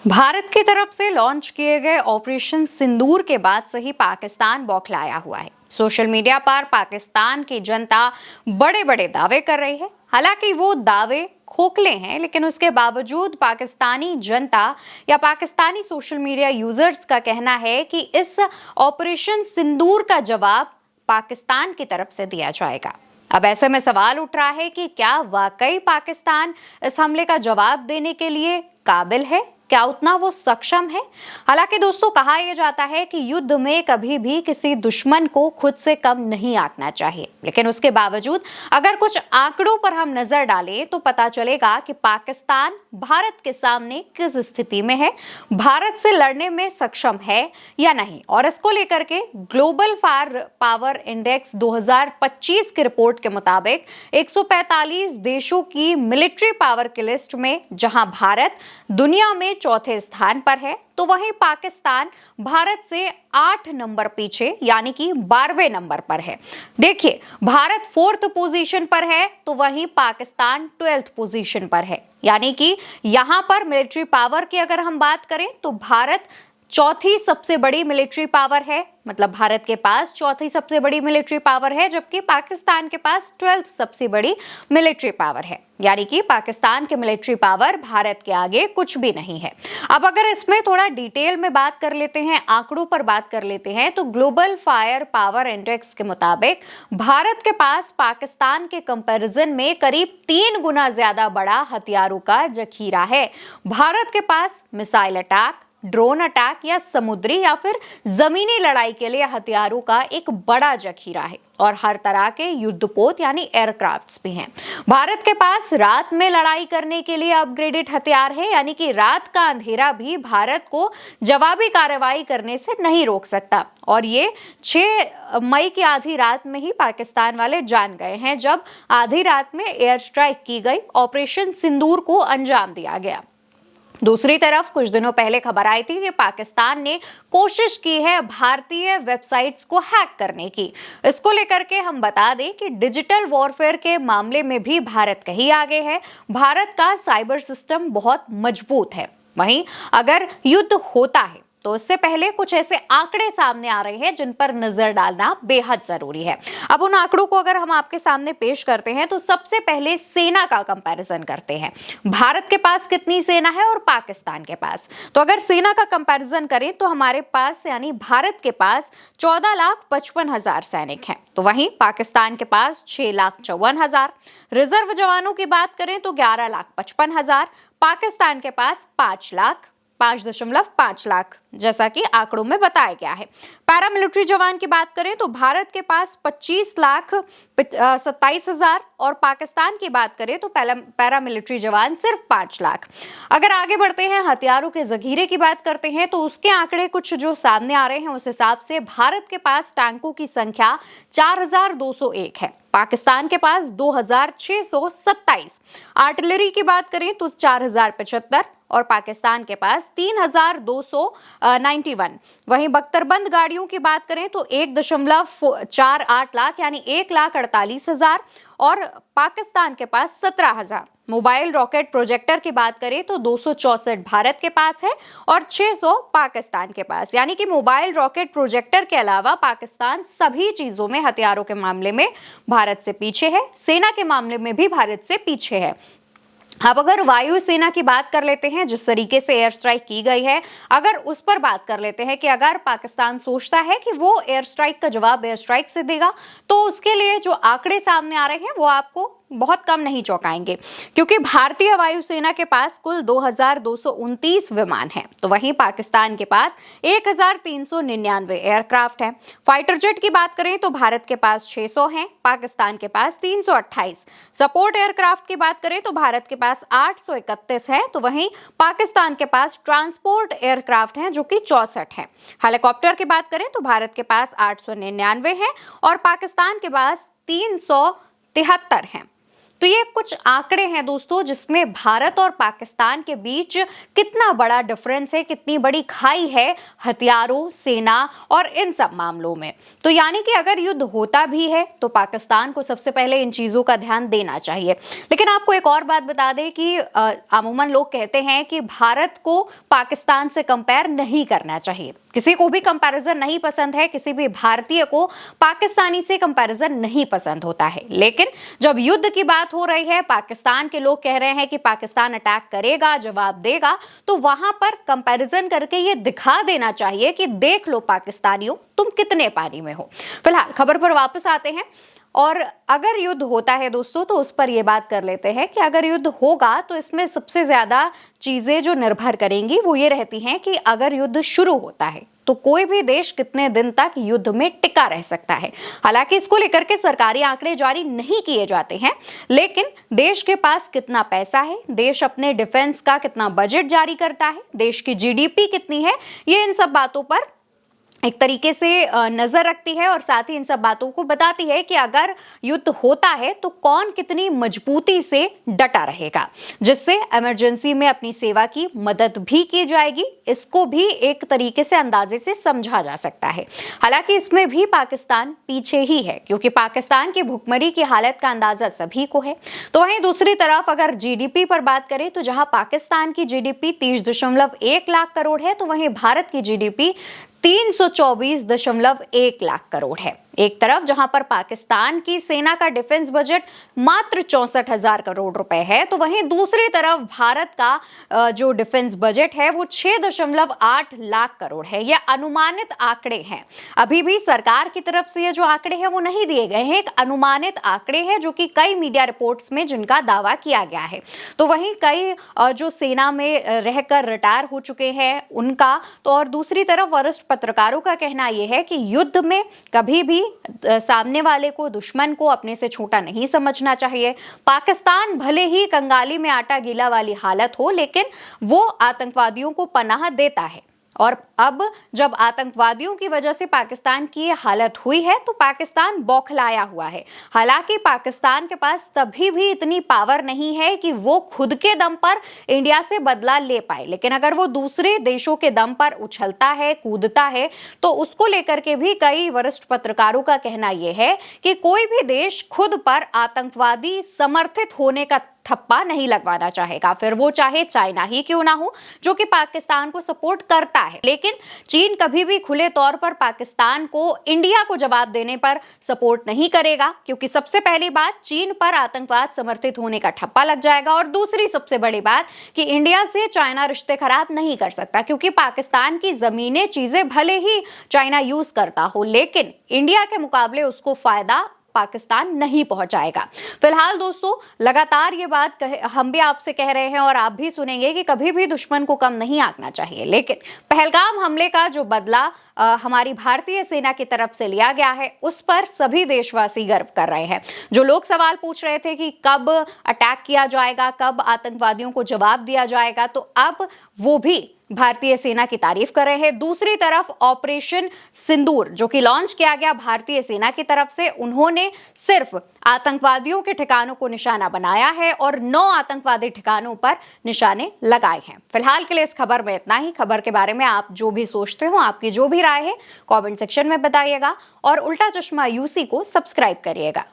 भारत की तरफ से लॉन्च किए गए ऑपरेशन सिंदूर के बाद से ही पाकिस्तान बौखलाया हुआ है। सोशल मीडिया पर पाकिस्तान की जनता बड़े बड़े दावे कर रही है। हालांकि वो दावे खोखले हैं, लेकिन उसके बावजूद पाकिस्तानी जनता या पाकिस्तानी सोशल मीडिया यूजर्स का कहना है कि इस ऑपरेशन सिंदूर का जवाब पाकिस्तान की तरफ से दिया जाएगा। अब ऐसे में सवाल उठ रहा है कि क्या वाकई पाकिस्तान इस हमले का जवाब देने के लिए काबिल है, क्या उतना वो सक्षम है। हालांकि दोस्तों, कहा यह जाता है कि युद्ध में कभी भी किसी दुश्मन को खुद से कम नहीं आंकना चाहिए, लेकिन उसके बावजूद अगर कुछ आंकड़ों पर हम नजर डालें तो पता चलेगा कि पाकिस्तान भारत के सामने किस स्थिति में है, भारत से लड़ने में सक्षम है या नहीं। और इसको लेकर के ग्लोबल फायर पावर इंडेक्स 2025 की रिपोर्ट के मुताबिक 145 देशों की मिलिट्री पावर की लिस्ट में जहां भारत दुनिया में चौथे स्थान पर है, तो वहीं पाकिस्तान भारत से 8 नंबर पीछे यानी कि 12वें नंबर पर है। देखिए, भारत 4th पोजीशन पर है तो वहीं पाकिस्तान 12th पोजीशन पर है। यानी कि यहां पर मिलिट्री पावर की अगर हम बात करें तो भारत चौथी सबसे बड़ी मिलिट्री पावर है, मतलब भारत के पास चौथी सबसे बड़ी मिलिट्री पावर है, जबकि पाकिस्तान के पास 12th सबसे बड़ी मिलिट्री पावर है। यानी कि पाकिस्तान की मिलिट्री पावर भारत के आगे कुछ भी नहीं है। अब अगर इसमें थोड़ा डिटेल में बात कर लेते हैं, आंकड़ों पर बात कर लेते हैं, तो ग्लोबल फायर पावर इंडेक्स के मुताबिक भारत के पास पाकिस्तान के कंपैरिजन में करीब 3 गुना ज्यादा बड़ा हथियारों का जखीरा है। भारत के पास मिसाइल अटैक, ड्रोन अटैक या समुद्री या फिर जमीनी लड़ाई के लिए हथियारों का एक बड़ा जखीरा है और हर तरह के युद्धपोत यानी एयरक्राफ्ट्स भी हैं। भारत के पास रात में लड़ाई करने के लिए अपग्रेडेड हथियार है, यानी कि रात का अंधेरा भी भारत को जवाबी कार्रवाई करने से नहीं रोक सकता। और ये 6 मई की आधी रात में ही पाकिस्तान वाले जान गए हैं, जब आधी रात में एयर स्ट्राइक की गई, ऑपरेशन सिंदूर को अंजाम दिया गया। दूसरी तरफ कुछ दिनों पहले खबर आई थी कि पाकिस्तान ने कोशिश की है भारतीय वेबसाइट्स को हैक करने की। इसको लेकर के हम बता दें कि डिजिटल वॉरफेयर के मामले में भी भारत कहीं आगे है। भारत का साइबर सिस्टम बहुत मजबूत है। वहीं अगर युद्ध होता है तो इससे पहले कुछ ऐसे आंकड़े सामने आ रहे हैं जिन पर नजर डालना बेहद जरूरी है। अब उन आंकड़ों को अगर हम आपके सामने पेश करते हैं तो सबसे पहले सेना का कंपैरिजन करते हैं। भारत के पास कितनी सेना है और पाकिस्तान के पास। तो अगर सेना का कंपैरिजन करें तो हमारे पास यानी भारत के पास 14,55,000 सैनिक हैं, तो वहीं पाकिस्तान के पास 6,54,000। रिजर्व जवानों की बात करें तो 11,55,000। पाकिस्तान के पास 5,5.5 लाख, जैसा कि आंकड़ों में बताया गया है। पैरामिलिट्री जवान की बात करें तो भारत के पास 25,27,000 और पाकिस्तान की बात करें तो पैरामिलिट्री जवान सिर्फ 5 लाख। अगर आगे बढ़ते हैं, हथियारों के जखीरे की बात करते हैं तो उसके आंकड़े कुछ जो सामने आ रहे हैं उस हिसाब से भारत के पास टैंकों की संख्या 4,201 है, पाकिस्तान के पास 2,627। आर्टिलरी की बात करें तो 4,075 और पाकिस्तान के पास 3,291। वहीं बख्तरबंद गाड़ियों की बात करें तो 1.48 लाख यानी 1,48,000 और पाकिस्तान के पास 17,000। मोबाइल रॉकेट प्रोजेक्टर की बात करें तो 264 भारत के पास है और 600 पाकिस्तान के पास। यानी कि मोबाइल रॉकेट प्रोजेक्टर के अलावा पाकिस्तान सभी चीजों में, हथियारों के मामले में भारत से पीछे है, सेना के मामले में भी भारत से पीछे है। अब अगर वायुसेना की बात कर लेते हैं, जिस तरीके से एयर स्ट्राइक की गई है, अगर उस पर बात कर लेते हैं कि अगर पाकिस्तान सोचता है कि वो एयर स्ट्राइक का जवाब एयर स्ट्राइक से देगा, तो उसके लिए जो आंकड़े सामने आ रहे हैं वो आपको बहुत कम नहीं चौंकाएंगे, क्योंकि भारतीय वायुसेना के पास कुल 2,229 विमान हैं, तो वहीं पाकिस्तान के पास 1,399 एयरक्राफ्ट हैं। फाइटर जेट की बात करें तो भारत के पास 600 हैं, पाकिस्तान के पास 328। सपोर्ट एयरक्राफ्ट की बात करें तो भारत के पास 831 है, तो वहीं पाकिस्तान के पास ट्रांसपोर्ट एयरक्राफ्ट हैं जो कि 64 हैं। हेलीकॉप्टर की बात करें तो भारत के पास 899 है और पाकिस्तान के पास 373 हैं। तो ये कुछ आंकड़े हैं दोस्तों, जिसमें भारत और पाकिस्तान के बीच कितना बड़ा डिफरेंस है, कितनी बड़ी खाई है हथियारों, सेना और इन सब मामलों में। तो यानी कि अगर युद्ध होता भी है तो पाकिस्तान को सबसे पहले इन चीजों का ध्यान देना चाहिए। लेकिन आपको एक और बात बता दें कि अमूमन लोग कहते हैं कि भारत को पाकिस्तान से कंपेयर नहीं करना चाहिए। किसी को भी कंपैरिजन नहीं पसंद है, किसी भी भारतीय को पाकिस्तानी से कंपैरिजन नहीं पसंद होता है। लेकिन जब युद्ध की बात हो रही है, पाकिस्तान के लोग कह रहे हैं कि पाकिस्तान अटैक करेगा, जवाब देगा, तो वहां पर कंपैरिजन करके ये दिखा देना चाहिए कि देख लो पाकिस्तानियों, तुम कितने पानी में हो। फिलहाल खबर पर वापस आते हैं, और अगर युद्ध होता है दोस्तों तो उस पर यह बात कर लेते हैं कि अगर युद्ध होगा तो इसमें सबसे ज्यादा चीजें जो निर्भर करेंगी वो ये रहती हैं कि अगर युद्ध शुरू होता है तो कोई भी देश कितने दिन तक युद्ध में टिका रह सकता है। हालांकि इसको लेकर के सरकारी आंकड़े जारी नहीं किए जाते हैं, लेकिन देश के पास कितना पैसा है, देश अपने डिफेंस का कितना बजट जारी करता है, देश की जीडीपी कितनी है, ये इन सब बातों पर एक तरीके से नजर रखती है और साथ ही इन सब बातों को बताती है कि अगर युद्ध होता है तो कौन कितनी मजबूती से डटा रहेगा, जिससे इमरजेंसी में अपनी सेवा की मदद भी की जाएगी। इसको भी एक तरीके से अंदाजे से समझा जा सकता है। हालांकि इसमें भी पाकिस्तान पीछे ही है, क्योंकि पाकिस्तान की भुखमरी की हालत का अंदाजा सभी को है। तो वहीं दूसरी तरफ अगर जीडीपी पर बात करें तो जहां पाकिस्तान की जीडीपी 30.1 लाख करोड़ है, तो वहीं भारत की जीडीपी 324.1 लाख करोड़ है। एक तरफ जहां पर पाकिस्तान की सेना का डिफेंस बजट मात्र 64,000 करोड़ रुपए है, तो वहीं दूसरी तरफ भारत का जो डिफेंस बजट है वो 6.8 लाख करोड़ है। यह अनुमानित आंकड़े हैं, अभी भी सरकार की तरफ से ये जो आंकड़े हैं वो नहीं दिए गए हैं, एक अनुमानित आंकड़े हैं जो कि कई मीडिया रिपोर्ट्स में जिनका दावा किया गया है। तो वहीं कई जो सेना में रहकर रिटायर हो चुके हैं उनका, तो और दूसरी तरफ वरिष्ठ पत्रकारों का कहना यह है कि युद्ध में कभी भी सामने वाले को, दुश्मन को अपने से छोटा नहीं समझना चाहिए। पाकिस्तान भले ही कंगाली में आटा गीला वाली हालत हो, लेकिन वो आतंकवादियों को पनाह देता है। और अब जब आतंकवादियों की वजह से पाकिस्तान की ये हालत हुई है तो पाकिस्तान बौखलाया हुआ है। हालांकि पाकिस्तान के पास तभी भी इतनी पावर नहीं है कि वो खुद के दम पर इंडिया से बदला ले पाए, लेकिन अगर वो दूसरे देशों के दम पर उछलता है, कूदता है, तो उसको लेकर के भी कई वरिष्ठ पत्रकारों का कहना यह है कि कोई भी देश खुद पर आतंकवादी समर्थित होने का ठप्पा नहीं लगवाना चाहेगा, फिर वो चाहे चाइना ही क्यों ना हो, जो कि पाकिस्तान को सपोर्ट करता है। लेकिन चीन कभी भी खुले तौर पर पाकिस्तान को इंडिया को जवाब देने पर सपोर्ट नहीं करेगा, क्योंकि सबसे पहली बात, चीन पर आतंकवाद समर्थित होने का ठप्पा लग जाएगा, और दूसरी सबसे बड़ी बात कि इंडिया से चाइना रिश्ते खराब नहीं कर सकता, क्योंकि पाकिस्तान की जमीनें, चीजें भले ही चाइना यूज करता हो, लेकिन इंडिया के मुकाबले उसको फायदा पाकिस्तान नहीं पहुंचाएगा। फिलहाल दोस्तों, लगातार ये बात हम भी आपसे कह रहे हैं और आप भी सुनेंगे कि कभी भी दुश्मन को कम नहीं आंकना चाहिए, लेकिन पहलगाम हमले का जो बदला हमारी भारतीय सेना की तरफ से लिया गया है उस पर सभी देशवासी गर्व कर रहे हैं। जो लोग सवाल पूछ रहे थे कि कब अटैक किया जाएगा, कब आतंकवादियों को जवाब दिया जाएगा, तो अब वो भी भारतीय सेना की तारीफ कर रहे हैं। दूसरी तरफ ऑपरेशन सिंदूर जो कि लॉन्च किया गया भारतीय सेना की तरफ से, उन्होंने सिर्फ आतंकवादियों के ठिकानों को निशाना बनाया है और 9 आतंकवादी ठिकानों पर निशाने लगाए हैं। फिलहाल के लिए इस खबर में इतना ही। खबर के बारे में आप जो भी सोचते हो, आपकी जो भी राय है, कमेंट सेक्शन में बताइएगा और उल्टा चश्मा यूसी को सब्सक्राइब करिएगा।